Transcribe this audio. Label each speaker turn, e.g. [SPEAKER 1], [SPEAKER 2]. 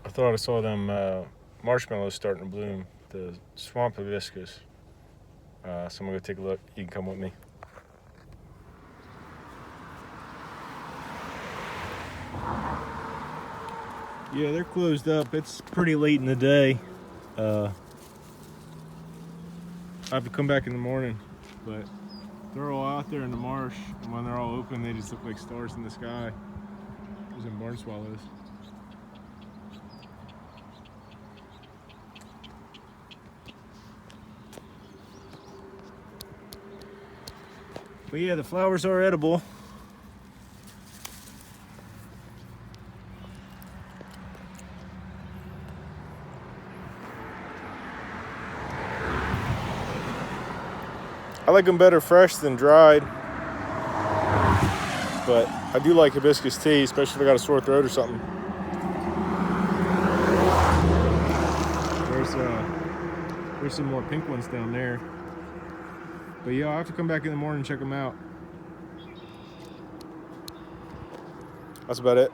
[SPEAKER 1] I thought I saw them marshmallows starting to bloom, the swamp hibiscus. So I'm gonna go take a look. You can come with me. Yeah, they're closed up. It's pretty late in the day. I have to come back in the morning, but they're all out there in the marsh, and when they're all open, they just look like stars in the sky. Those are barn swallows. But yeah, the flowers are edible. I like them better fresh than dried, but I do like hibiscus tea, especially if I got a sore throat or something. There's some more pink ones down there. But yeah, I'll have to come back in the morning and check them out. That's about it.